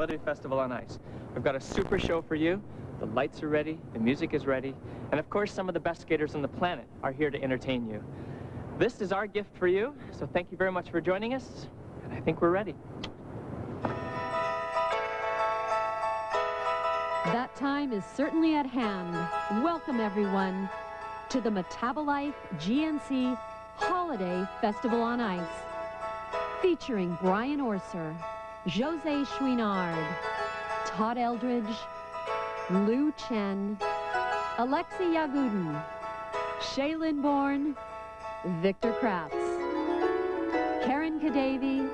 Holiday Festival on Ice. We've got a super show for you. The lights are ready, the music is ready, and of course some of the best skaters on the planet are here to entertain you. This is our gift for you, so thank you very much for joining us, and I think we're ready. That time is certainly at hand. Welcome everyone to the Metabolife GNC Holiday Festival on Ice, featuring Brian Orser, Jose Chouinard, Todd Eldridge, Lou Chen, Alexei Yagudin, Shaylin Bourne, Victor Kratz, Karen Kadavy,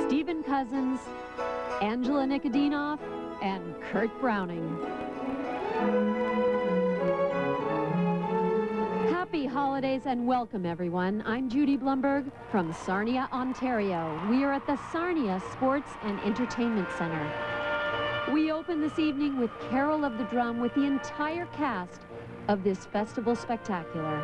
Stephen Cousins, Angela Nikodinov, and Kurt Browning. Happy holidays and welcome everyone. I'm Judy Blumberg from Sarnia, Ontario. We are at the Sarnia Sports and Entertainment Center. We open this evening with Carol of the Drum with the entire cast of this festival spectacular.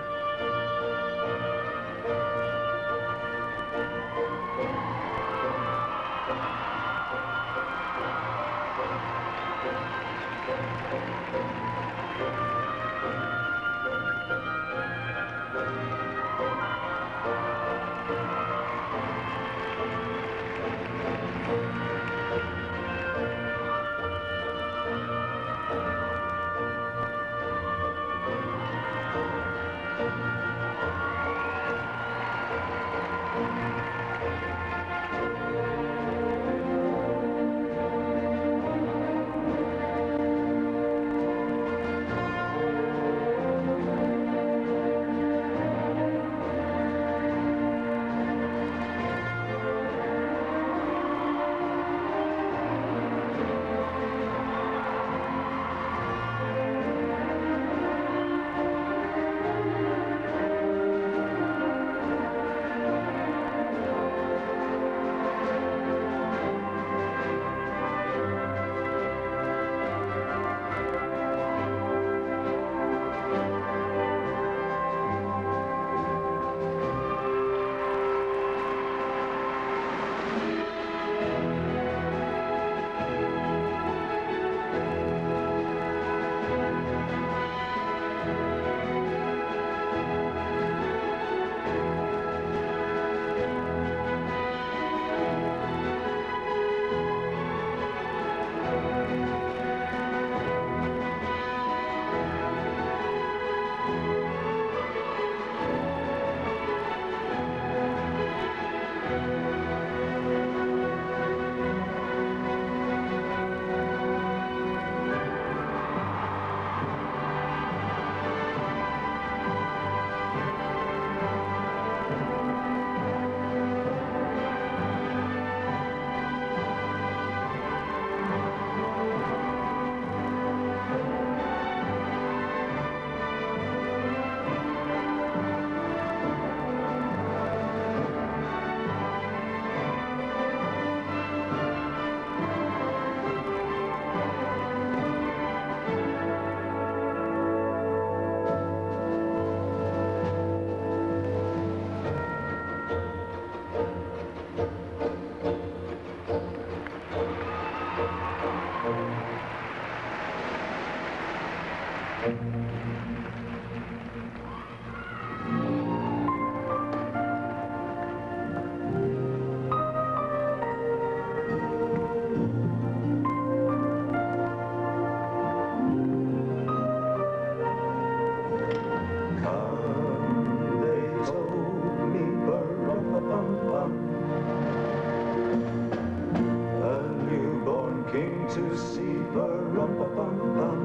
To see ba-rum-ba-bum-bum.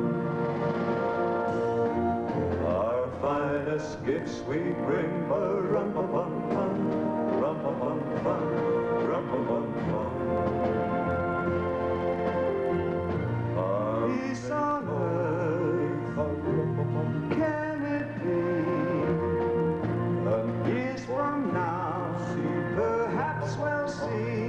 Our finest gifts we bring ba-rum-ba-bum-bum, rum-ba-bum-bum, rum-ba-bum-bum. Peace on earth, can it be? Years from now, perhaps we'll see.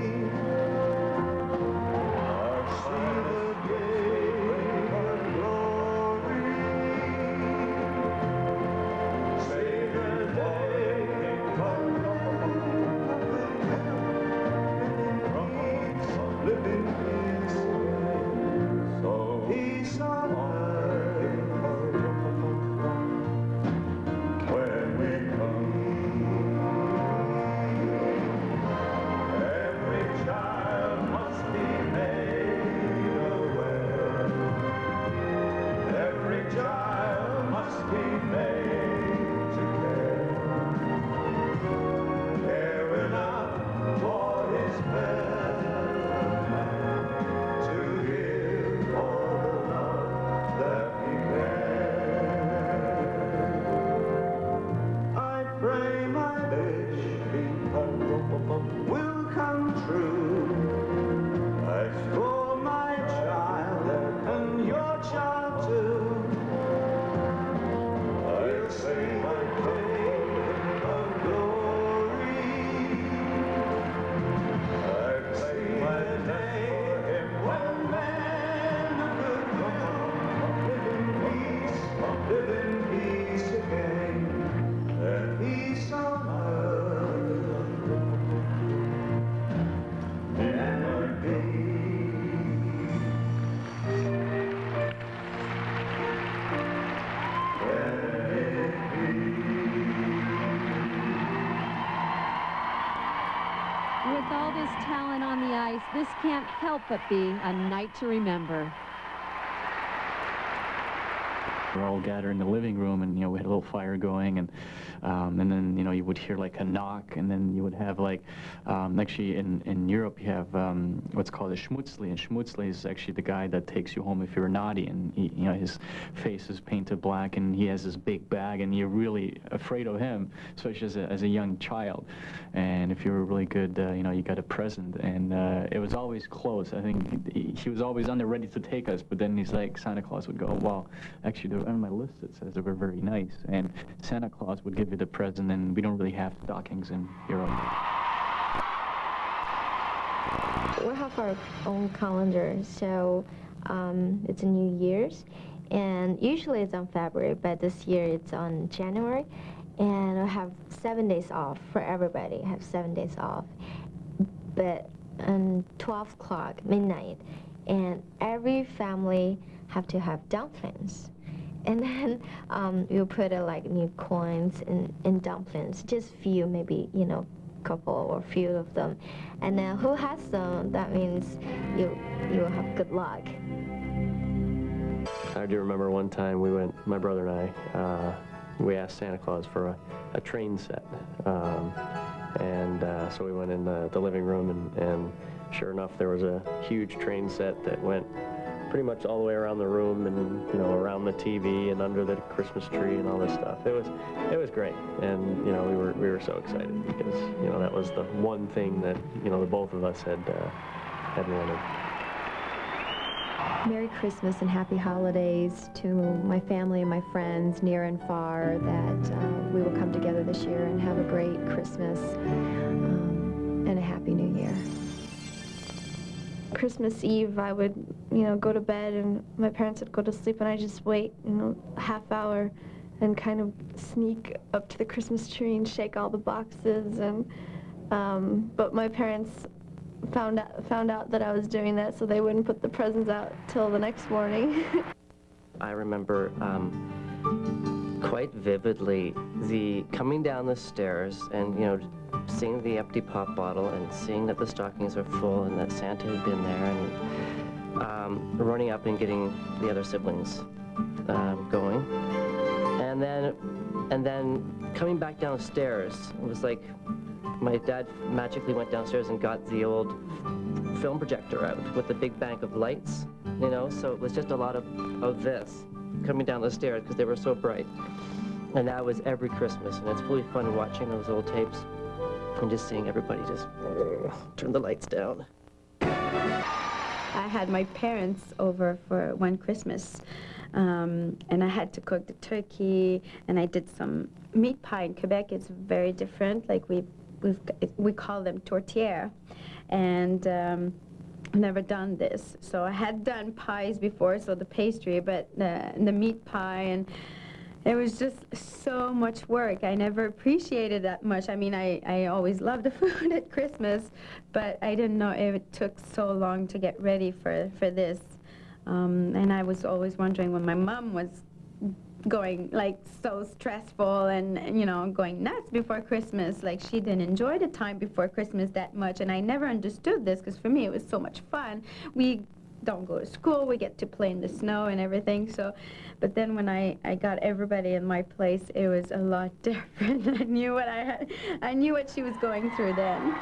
this can't help but be a night to remember. We're all gathered in the living room, and we had a little fire going, and then you would hear like a knock, and then you would have like actually in Europe you have what's called a schmutzli, and schmutzli is actually the guy that takes you home if you're naughty, and his face is painted black, and he has this big bag, and you're really afraid of him, especially as a young child. And if you were really good, you got a present, and it was always close. I think he was always on there ready to take us, but then he's like, Santa Claus would go, well, actually on my list it says they were very nice, and Santa Claus would give you the present, and we don't really have stockings in Europe. We have our own calendar, so it's a New Year's, and usually it's on February, but this year it's on January, and we have 7 days off for everybody. Have 7 days off, but on 12 o'clock midnight, and every family have to have dumplings. And then you put like new coins in dumplings, just few, maybe couple or few of them, and then who has them, that means you will have good luck. I do remember one time my brother and I, we asked Santa Claus for a train set, and so we went in the living room, and sure enough there was a huge train set that went pretty much all the way around the room, and around the TV and under the Christmas tree and all this stuff. It was great, and we were so excited because that was the one thing that the both of us had wanted. Merry Christmas and happy holidays to my family and my friends near and far, that we will come together this year and have a great Christmas and a happy New Year. Christmas Eve, I would, go to bed, and my parents would go to sleep, and I just wait, a half hour, and kind of sneak up to the Christmas tree and shake all the boxes. And but my parents found out that I was doing that, so they wouldn't put the presents out till the next morning. I remember quite vividly the coming down the stairs and seeing the empty pop bottle and seeing that the stockings are full and that Santa had been there, and running up and getting the other siblings going, and then coming back downstairs. It was like my dad magically went downstairs and got the old film projector out with the big bank of lights, so it was just a lot of this coming down the stairs because they were so bright. And that was every Christmas, and it's really fun watching those old tapes and just seeing everybody just turn the lights down. I had my parents over for one Christmas, and I had to cook the turkey, and I did some meat pie. In Quebec, it's very different. Like we call them tourtières, and I've never done this. So I had done pies before, so the pastry, but the meat pie, and it was just so much work. I never appreciated that much. I mean, I always loved the food at Christmas, but I didn't know it took so long to get ready for this. And I was always wondering when my mom was going like so stressful and going nuts before Christmas, like she didn't enjoy the time before Christmas that much, and I never understood this because for me it was so much fun. We don't go to school, we get to play in the snow and everything. So, but then when I got everybody in my place, it was a lot different. I knew what she was going through then.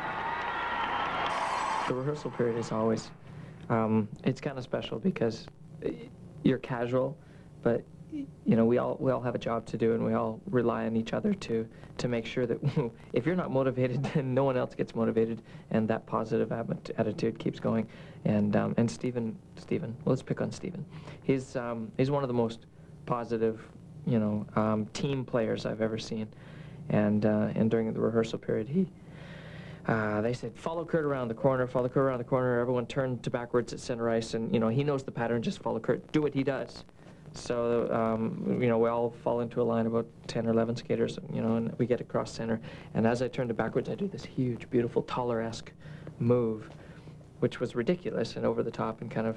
The rehearsal period is always, it's kind of special because you're casual, but we all have a job to do, and we all rely on each other to make sure that if you're not motivated, then no one else gets motivated, and that positive attitude keeps going. And Stephen, well, let's pick on Stephen. He's one of the most positive, team players I've ever seen. And during the rehearsal period, they said, follow Kurt around the corner, follow Kurt around the corner. Everyone turn to backwards at center ice, and he knows the pattern. Just follow Kurt. Do what he does. So, we all fall into a line, about 10 or 11 skaters, and we get across center. And as I turn to backwards, I do this huge, beautiful, taller-esque move, which was ridiculous and over the top and kind of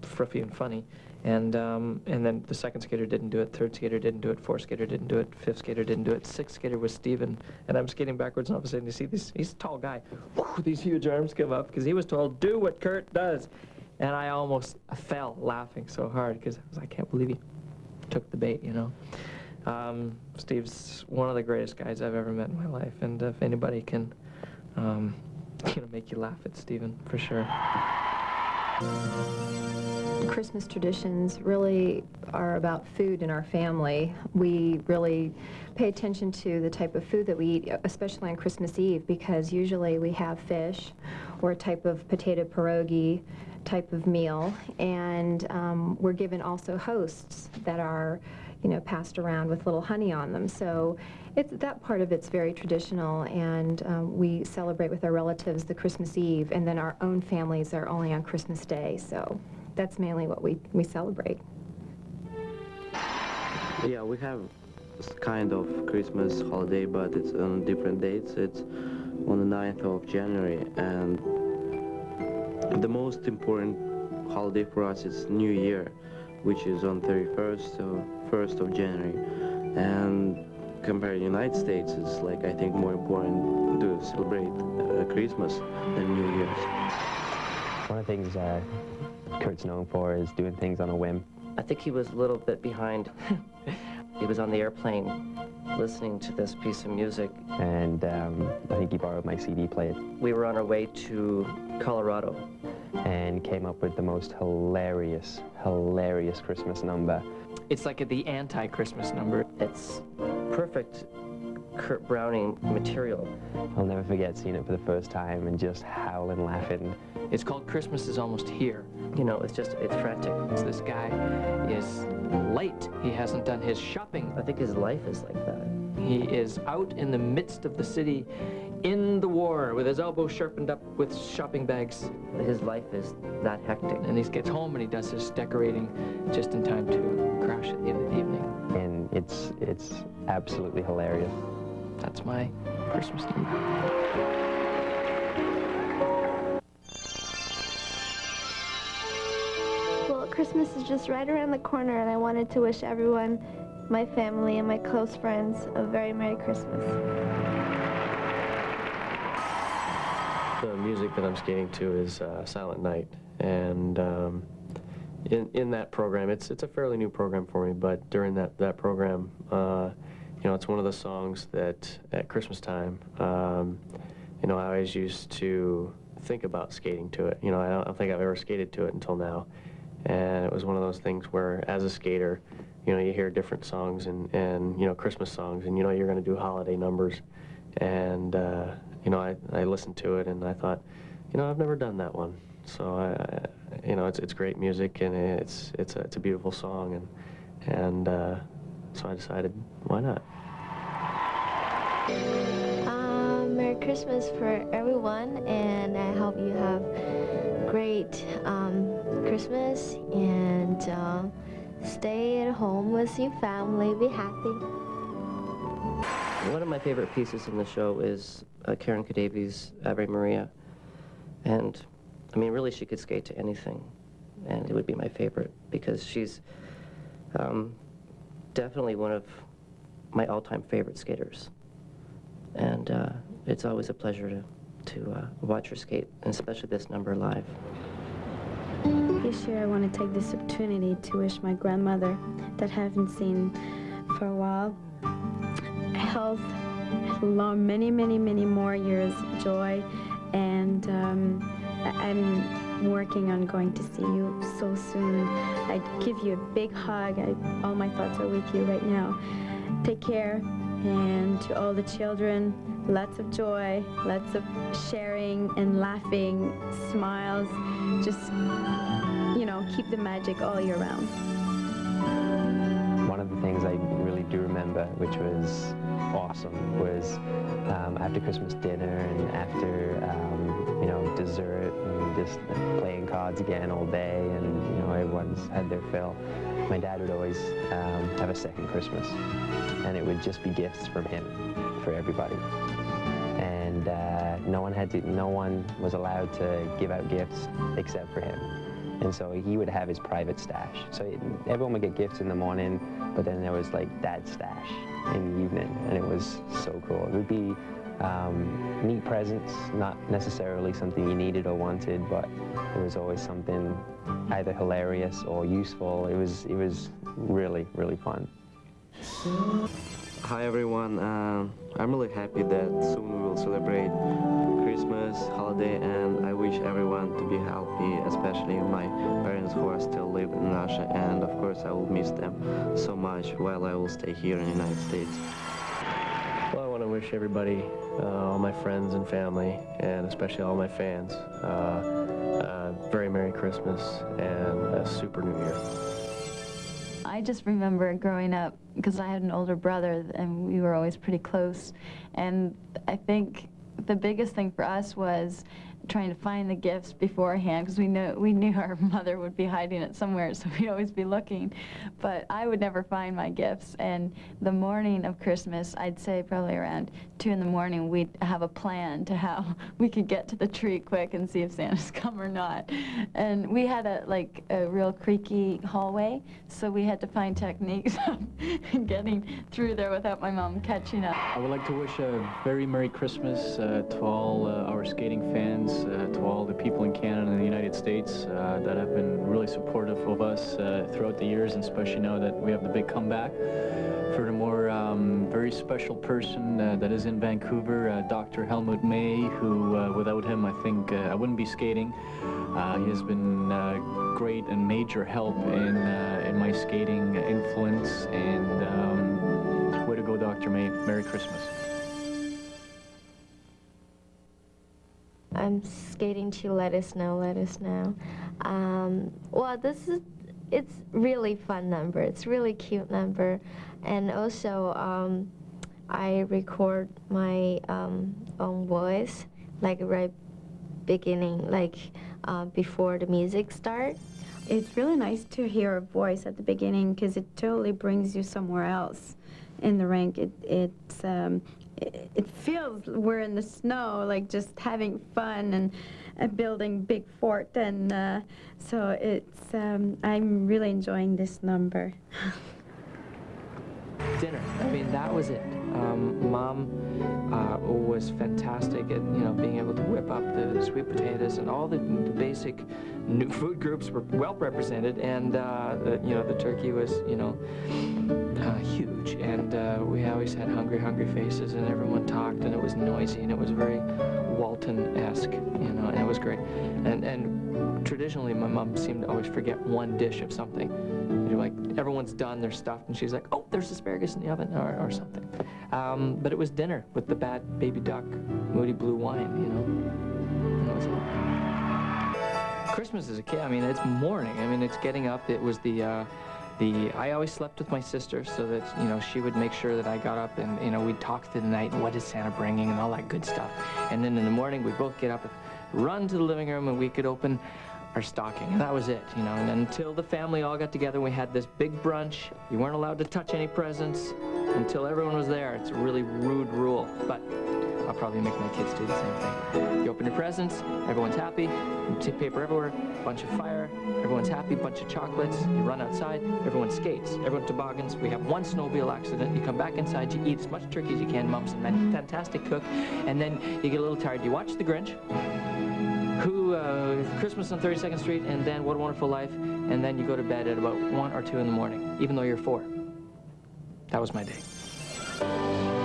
fruffy and funny. And then the second skater didn't do it, third skater didn't do it, fourth skater didn't do it, fifth skater didn't do it, sixth skater was Steven. And I'm skating backwards, and all of a sudden you see this, he's a tall guy, these huge arms come up, because he was told, do what Kurt does. And I almost fell laughing so hard, because I was like, I can't believe he took the bait, you know. Steve's one of the greatest guys I've ever met in my life, and if anybody can, make you laugh, it's Steven, for sure. Christmas traditions really are about food in our family. We really pay attention to the type of food that we eat, especially on Christmas Eve, because usually we have fish or a type of potato pierogi type of meal, and we're given also hosts that are passed around with little honey on them. So that part of it's very traditional, and we celebrate with our relatives the Christmas Eve, and then our own families are only on Christmas Day. So that's mainly what we celebrate. Yeah, we have kind of Christmas holiday, but it's on different dates. It's on the 9th of January, and the most important holiday for us is New Year, which is on 31st or 1st of January. And compared to the United States, it's like, I think, more important to celebrate Christmas than New Year's. One of the things Kurt's known for is doing things on a whim. I think he was a little bit behind. He was on the airplane listening to this piece of music. And I think he borrowed my CD player. We were on our way to Colorado. And came up with the most hilarious Christmas number. It's like the anti-Christmas number. It's perfect Kurt Browning material. I'll never forget seeing it for the first time and just howling, laughing. It's called Christmas is Almost Here. It's frantic. This guy is late. He hasn't done his shopping. I think his life is like that. He is out in the midst of the city in the war with his elbows sharpened up with shopping bags. His life is that hectic. And he gets home and he does his decorating just in time to crash at the end of the evening. And it's absolutely hilarious. That's my Christmas number. Well, Christmas is just right around the corner, and I wanted to wish everyone, my family and my close friends, a very Merry Christmas. The music that I'm skating to is Silent Night, and in that program, it's a fairly new program for me, but during that program, it's one of the songs that at Christmas time, I always used to think about skating to it. I don't think I've ever skated to it until now, and it was one of those things where, as a skater, you hear different songs and Christmas songs, and you're going to do holiday numbers, and I listened to it and I thought, I've never done that one. So it's great music, and it's a beautiful song, and so I decided, why not? Merry Christmas for everyone, and I hope you have great Christmas, and stay at home with your family, be happy. One of my favorite pieces in the show is Karen Kadavy's Ave Maria. And, really she could skate to anything, and it would be my favorite, because she's definitely one of my all-time favorite skaters. And it's always a pleasure to watch her skate, and especially this number live. This year I want to take this opportunity to wish my grandmother, that I haven't seen for a while, health, long, many more years, joy, and I'm working on going to see you so soon. I give you a big hug. All my thoughts are with you right now. Take care, and to all the children, lots of joy, lots of sharing and laughing, smiles. Just, keep the magic all year round. One of the things I really do remember, which was awesome, was after Christmas dinner and after dessert and just playing cards again all day, and everyone's had their fill. My dad would always have a second Christmas, and it would just be gifts from him for everybody. And no one was allowed to give out gifts except for him. And so he would have his private stash. So everyone would get gifts in the morning, but then there was like dad's stash in the evening, and it was so cool. It would be neat presents, not necessarily something you needed or wanted, but it was always something either hilarious or useful. It was really, really fun. Hi everyone, I'm really happy that soon we will celebrate Christmas holiday, and I wish everyone to be healthy, especially my parents who are still live in Russia, and of course I will miss them so much while I will stay here in the United States. Well, I want to wish everybody, all my friends and family, and especially all my fans, a very Merry Christmas and a super New Year. I just remember growing up, because I had an older brother and we were always pretty close, and I think the biggest thing for us was trying to find the gifts beforehand, because we knew our mother would be hiding it somewhere, so we'd always be looking. But I would never find my gifts, and the morning of Christmas, I'd say probably around 2 in the morning, we'd have a plan to how we could get to the tree quick and see if Santa's come or not. And we had a real creaky hallway, so we had to find techniques of getting through there without my mom catching up. I would like to wish a very Merry Christmas to all our skating fans, to all the people in Canada and the United States that have been really supportive of us throughout the years, and especially now that we have the big comeback. Furthermore, very special person that is in Vancouver, Dr. Helmut May, who without him I think I wouldn't be skating. He has been great and major help in my skating influence, and way to go, Dr. May. Merry Christmas. I'm skating to Let Us Know, Let Us Know. Well, it's really fun number. It's really cute number. And also, I record my own voice, like right beginning, like before the music starts. It's really nice to hear a voice at the beginning, because it totally brings you somewhere else in the rink. It feels we're in the snow, like just having fun and building big fort, and so it's I'm really enjoying this number. Dinner. I mean, that was it. Mom was fantastic at, being able to whip up the sweet potatoes, and all the basic new food groups were well represented, and the turkey was, huge, and we always had hungry faces, and everyone talked, and it was noisy, and it was very Walton-esque, and it was great. And traditionally, my mom seemed to always forget one dish of something. Like, everyone's done their stuff, and she's like, oh, there's asparagus in the oven, or something. But it was dinner with the bad baby duck, moody blue wine, And that was it. Christmas as a kid, I mean, it's morning. I mean, it's getting up. It was I always slept with my sister, so that, she would make sure that I got up, and, we'd talk through the night, and what is Santa bringing, and all that good stuff. And then in the morning, we'd both get up, run to the living room, and we could open our stocking, and that was it, and until the family all got together, we had this big brunch. You weren't allowed to touch any presents until everyone was there. It's a really rude rule, but I'll probably make my kids do the same thing. You open your presents, everyone's happy, you paper everywhere, bunch of fire, everyone's happy, bunch of chocolates, you run outside, everyone skates, everyone toboggans, we have one snowmobile accident, you come back inside, you eat as much turkey as you can, Mom's a fantastic cook, and then you get a little tired. You watch The Grinch, Christmas on 32nd Street, and then What a Wonderful Life, and then you go to bed at about 1 or 2 in the morning, even though you're 4. That was my day.